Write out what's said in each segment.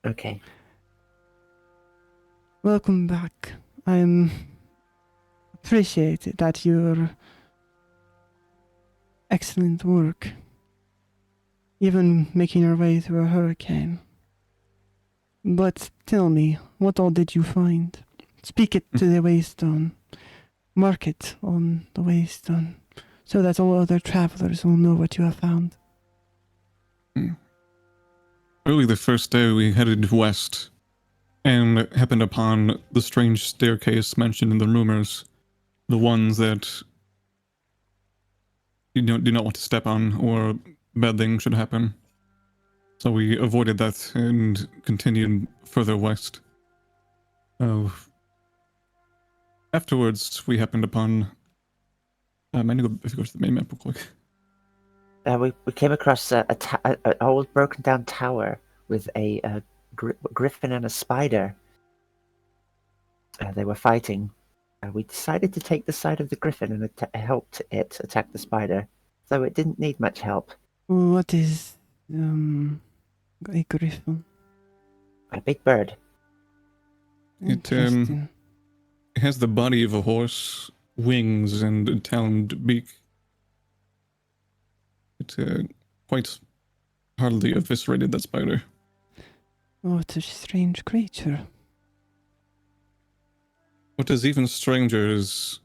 Okay. Welcome back. I'm appreciate that your excellent work, even making your way through a hurricane. But tell me, what all did you find? Speak it to the Waystone. Mark it on the Waystone, so that all other travelers will know what you have found. Early the first day, we headed west and happened upon the strange staircase mentioned in the rumors, the ones that you do not want to step on or bad things should happen. So we avoided that and continued further west. Afterwards, we happened upon... I need to go, if you go to the main map real quick. We came across an old broken down tower with a griffin and a spider. They were fighting. We decided to take the side of the griffin and helped it attack the spider, though it didn't need much help. What is a griffin? A big bird. Interesting. It has the body of a horse, wings, and a taloned beak. It quite hardly eviscerated that spider. What a strange creature. What is even stranger is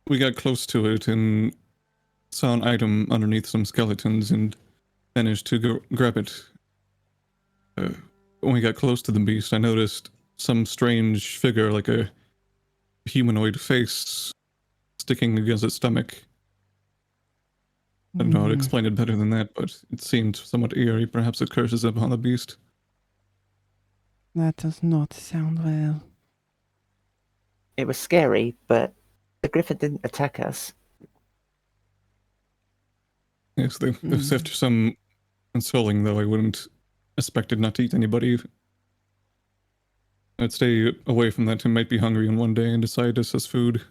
we got close to it and saw an item underneath some skeletons and managed to grab it. When we got close to the beast, I noticed some strange figure, like a humanoid face, sticking against its stomach. I don't know how to explain it better than that, but it seemed somewhat eerie. Perhaps it curses upon the beast. That does not sound well. It was scary, but the griffin didn't attack us. Yes, after some consoling, though, I wouldn't expect it not to eat anybody. I'd stay away from that. It might be hungry on one day and decide this as food.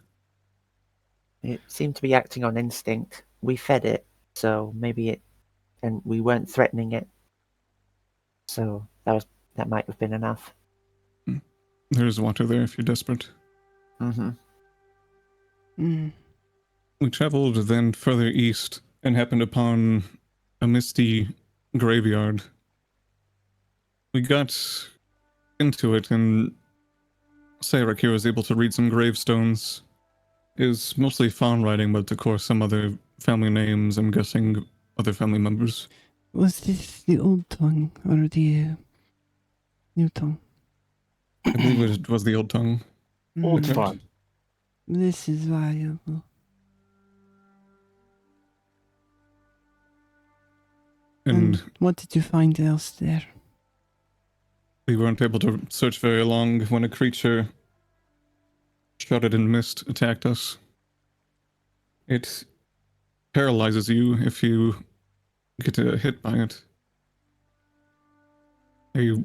It seemed to be acting on instinct. We fed it, so maybe it, and we weren't threatening it. So that might have been enough. There's water there if you're desperate. Mm-hmm. We traveled then further east and happened upon a misty graveyard. We got into it, and Sarek here was able to read some gravestones. It was mostly fawn writing, but of course some other family names, I'm guessing other family members. Was this the old tongue or the new tongue? I believe it was the old tongue. Old fawn. This is valuable. And what did you find else there? We weren't able to search very long when a creature shrouded in mist attacked us. It paralyzes you if you get hit by it. I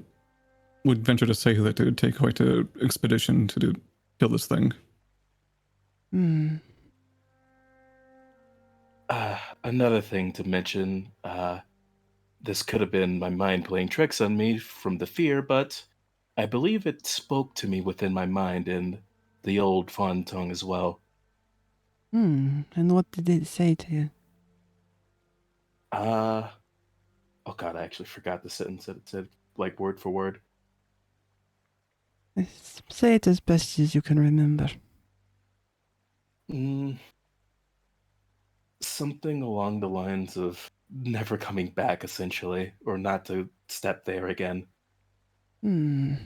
would venture to say that it would take quite an expedition to kill this thing. Another thing to mention, this could have been my mind playing tricks on me from the fear, but I believe it spoke to me within my mind in the old fawn tongue as well. And what did it say to you? Oh god, I actually forgot the sentence that it said, like word for word. Say it as best as you can remember. Something along the lines of never coming back, essentially, or not to step there again. A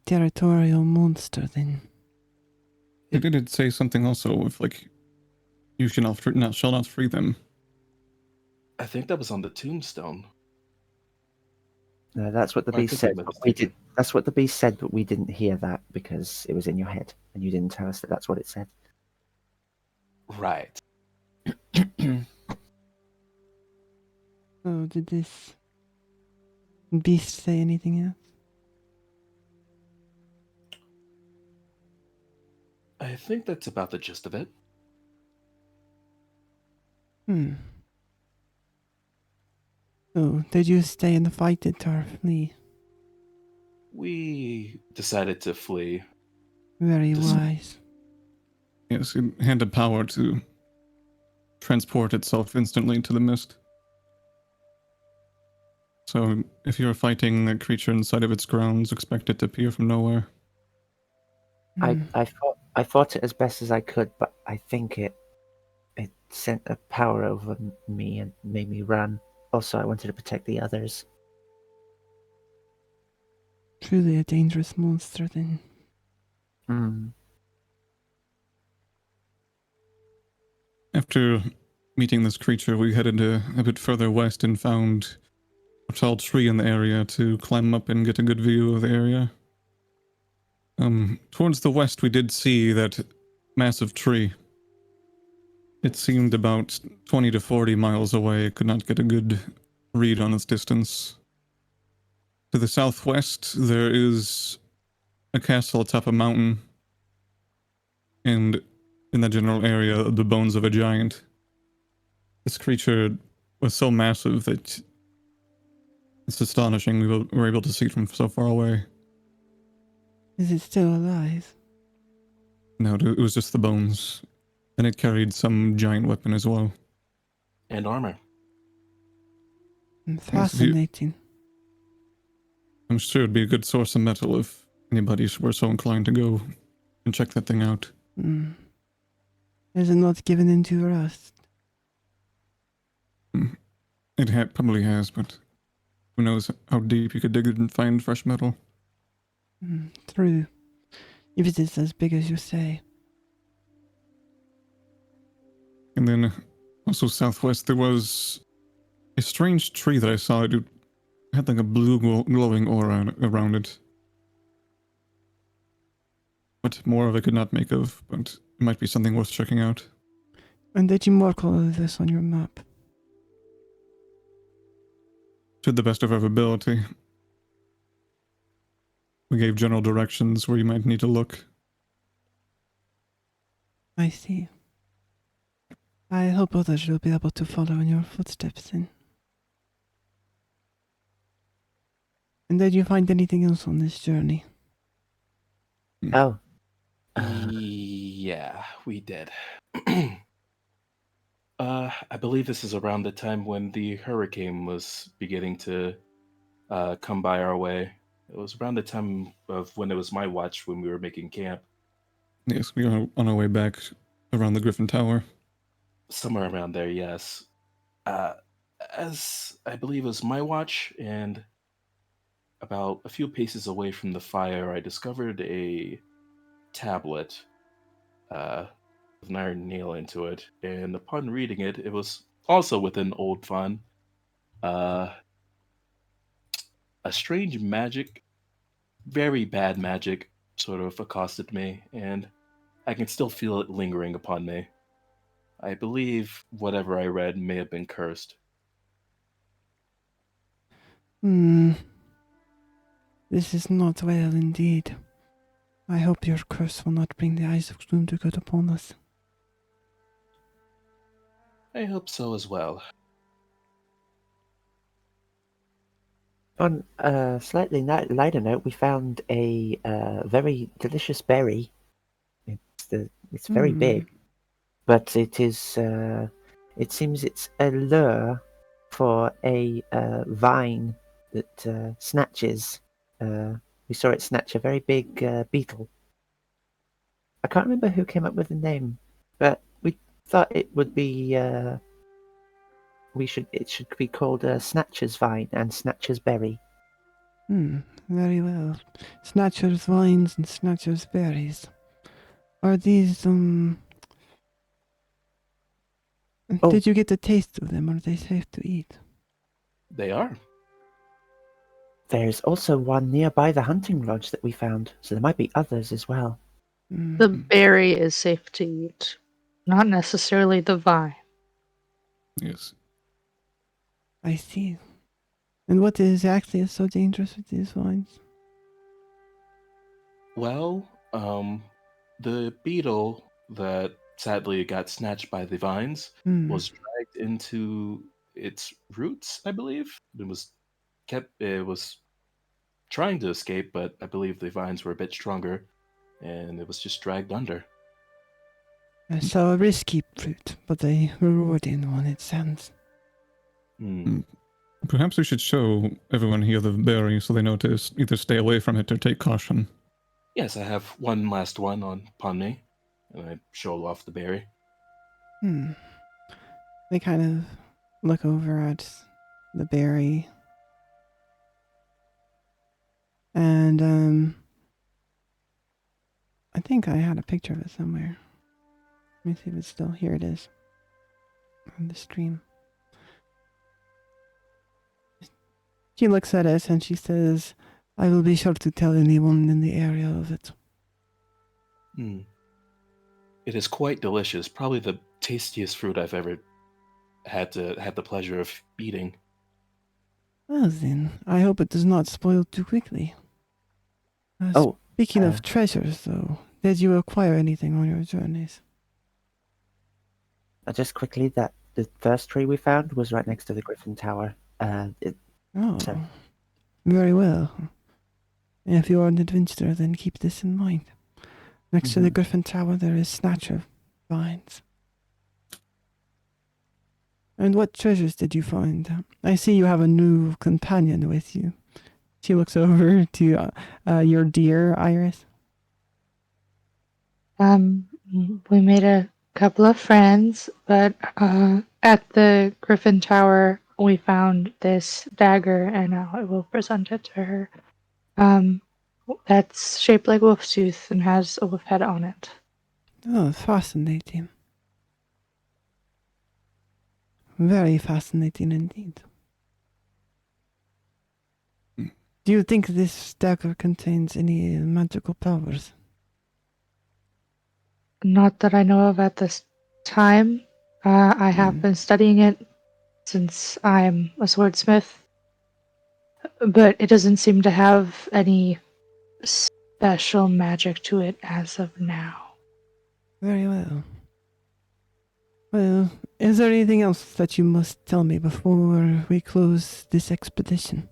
territorial monster, then. It did say something also of, like, you shall not free them. I think that was on the tombstone. No, that's what the beast said. That's what the beast said, but we didn't hear that because it was in your head, and you didn't tell us that that's what it said. Right. Oh, did this beast say anything else? I think that's about the gist of it. So, did you stay and fight it or flee? We decided to flee. Very This- wise. Yes, it had the power to transport itself instantly to the mist. So if you're fighting a creature inside of its grounds, expect it to appear from nowhere. I, Hmm. I fought it as best as I could, but I think it sent a power over me and made me run. Also, I wanted to protect the others. Truly a dangerous monster, then. Hmm. After meeting this creature, we headed a bit further west and found a tall tree in the area to climb up and get a good view of the area. Towards the west, we did see that massive tree. It seemed about 20 to 40 miles away. Could not get a good read on its distance. To the southwest, there is a castle atop a mountain, and in the general area, the bones of a giant. This creature was so massive that it's astonishing we were able to see it from so far away. Is it still alive? No, it was just the bones, and it carried some giant weapon as well. and armor. Yes, if you, Fascinating. I'm sure it'd be a good source of metal if anybody were so inclined to go and check that thing out. Hmm. Is it not given into rust? It probably has, but who knows how deep you could dig it and find fresh metal. Hmm. True. If it is as big as you say. And then also southwest, there was a strange tree that I saw. It had like a blue glowing aura around it. What more of I could not make of, but it might be something worth checking out. And did you mark all of this on your map? To the best of our ability. We gave general directions where you might need to look. I see. I hope others will be able to follow in your footsteps then. And did you find anything else on this journey? Oh. Yeah, we did. I believe this is around the time when the hurricane was beginning to come by our way. It was around the time of when it was my watch when we were making camp. Yes, we are on our way back around the Griffin Tower. Somewhere around there, yes. Uh, as I believe it was my watch, and about a few paces away from the fire, I discovered a tablet with an iron nail into it. And upon reading it, it was also within Old Fun. Uh, a strange magic, very bad magic, sort of accosted me, and I can still feel it lingering upon me. I believe whatever I read may have been cursed. Hmm. This is not well indeed. I hope your curse will not bring the eyes of gloom to good upon us. I hope so as well. On a slightly lighter note, we found a very delicious berry. It's very big, but it is. It seems it's a lure for a vine that snatches. We saw it snatch a very big beetle. I can't remember who came up with the name, but we thought it would be. It should be called Snatcher's Vine and Snatcher's Berry. Very well. Snatcher's vines and snatcher's berries. Are these, Oh. Did you get a taste of them? Are they safe to eat? They are. There's also one nearby the hunting lodge that we found, so there might be others as well. The berry is safe to eat, not necessarily the vine. Yes. I see. And what exactly is so dangerous with these vines? Well, the beetle that sadly got snatched by the vines was dragged into its roots, I believe. It was trying to escape, but I believe the vines were a bit stronger, and it was just dragged under. So a risky fruit, but a rewarding one, it sounds. Perhaps we should show everyone here the berry so they know to either stay away from it or take caution. Yes, I have one last one upon me, and I show off the berry. They kind of look over at the berry. And, I think I had a picture of it somewhere. Let me see if it's still here. It is on the stream. She looks at it and she says, I will be sure to tell anyone in the area of it. It is quite delicious. Probably the tastiest fruit I've ever had the pleasure of eating. Well then, I hope it does not spoil too quickly. Speaking of treasures, though, did you acquire anything on your journeys? Just quickly, that the first tree we found was right next to the Griffin Tower. Very well. If you are an adventurer, then keep this in mind. Next to the Griffin Tower, there is Snatcher Vines. And what treasures did you find? I see you have a new companion with you. She looks over to your deer, Iris. We made a couple of friends, but at the Griffin Tower, we found this dagger, and now I will present it to her. That's shaped like wolf's tooth and has a wolf head on it. Oh, fascinating. Very fascinating indeed. Do you think this dagger contains any magical powers? Not that I know of at this time. I have been studying it since I'm a swordsmith, but it doesn't seem to have any special magic to it as of now. Very well. Well, is there anything else that you must tell me before we close this expedition?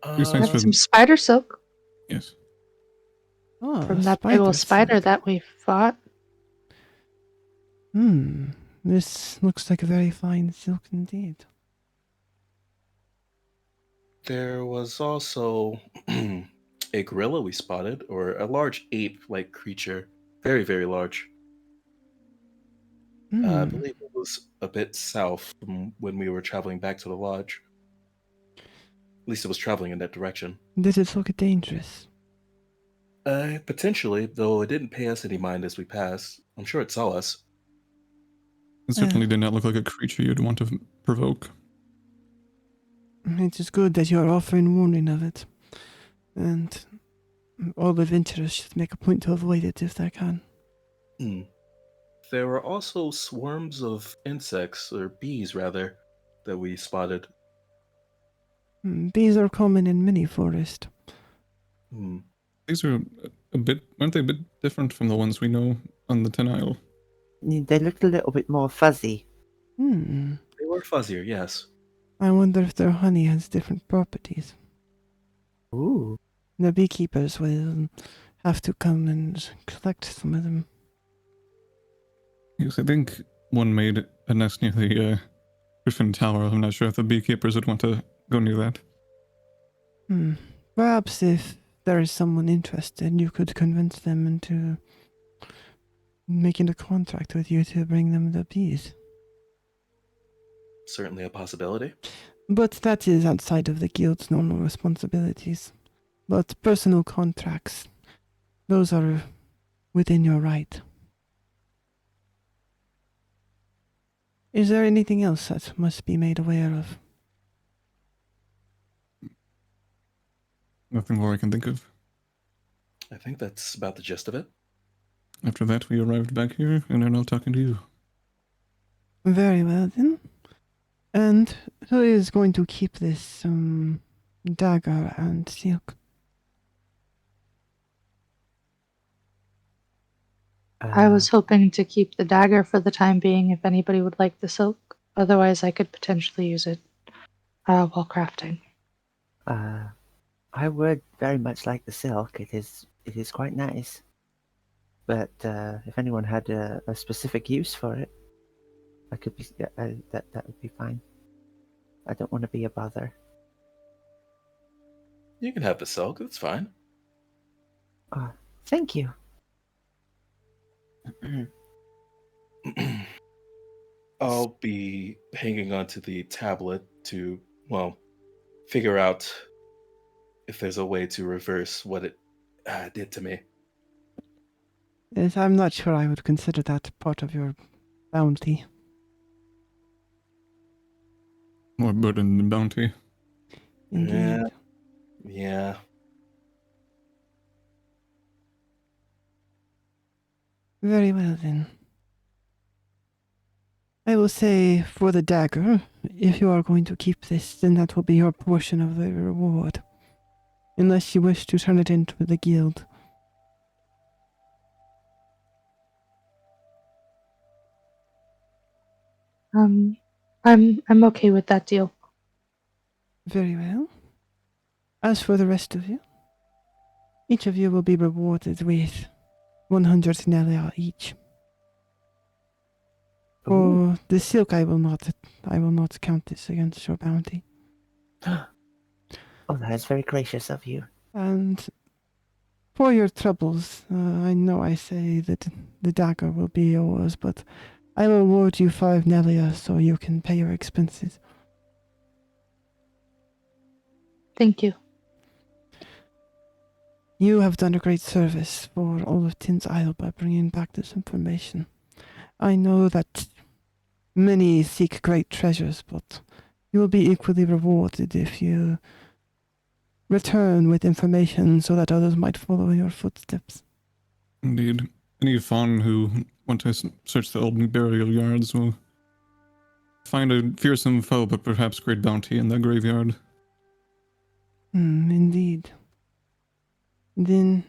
Have some spider silk. Yes. Oh, from that big old spider that we fought. This looks like a very fine silk indeed. There was also a gorilla we spotted, or a large ape-like creature. Very, very large. I believe it was a bit south from when we were traveling back to the lodge. At least it was traveling in that direction. Did it look dangerous? Potentially, though it didn't pay us any mind as we passed. I'm sure it saw us. It certainly did not look like a creature you'd want to provoke. It is good that you are offering warning of it. And all adventurers should make a point to avoid it if they can. There were also swarms of insects, or bees rather, that we spotted. Bees are common in many forests. These are aren't they a bit different from the ones we know on the Ten Isle? They looked a little bit more fuzzy. They were fuzzier, yes. I wonder if their honey has different properties. Ooh. The beekeepers will have to come and collect some of them. Yes, I think one made a nest near the Griffin Tower. I'm not sure if the beekeepers would want to go near that. Perhaps if there is someone interested, you could convince them into making a contract with you to bring them the bees. Certainly a possibility. But that is outside of the guild's normal responsibilities. But personal contracts, those are within your right. Is there anything else that must be made aware of? Nothing more I can think of. I think that's about the gist of it. After that, we arrived back here and are now talking to you. Very well, then. And who is going to keep this dagger and silk? I was hoping to keep the dagger for the time being if anybody would like the silk. Otherwise, I could potentially use it while crafting. I would very much like the silk. It is quite nice. But if anyone had a specific use for it, I could be that would be fine. I don't want to be a bother. You can have the silk. That's fine. Thank you. I'll be hanging onto the tablet to, well, figure out if there's a way to reverse what it did to me. Yes, I'm not sure I would consider that part of your bounty. More burden than bounty. Indeed. Yeah. Very well then. I will say for the dagger, if you are going to keep this, then that will be your portion of the reward. Unless you wish to turn it into the guild. I'm okay with that deal. Very well. As for the rest of you, each of you will be rewarded with 100 Nelia each. For the silk, I will not count this against your bounty. Oh, that is very gracious of you. And for your troubles, I know I say that the dagger will be yours, but I will award you 5 Nelia so you can pay your expenses. Thank you. You have done a great service for all of Tin's Isle by bringing back this information. I know that many seek great treasures, but you will be equally rewarded if you return with information so that others might follow in your footsteps. Indeed. Any fawn who want to search the old burial yards will find a fearsome foe, but perhaps great bounty in that graveyard. Indeed. Then,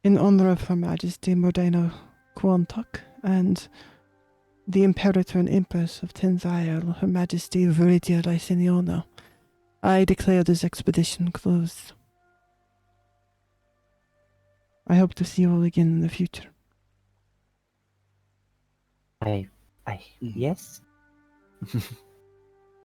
in honor of Her Majesty Modena Quantok and the Imperator and Empress of Tenzail, Her Majesty Viridia Lysiniona, I declare this expedition closed. I hope to see you all again in the future. Yes.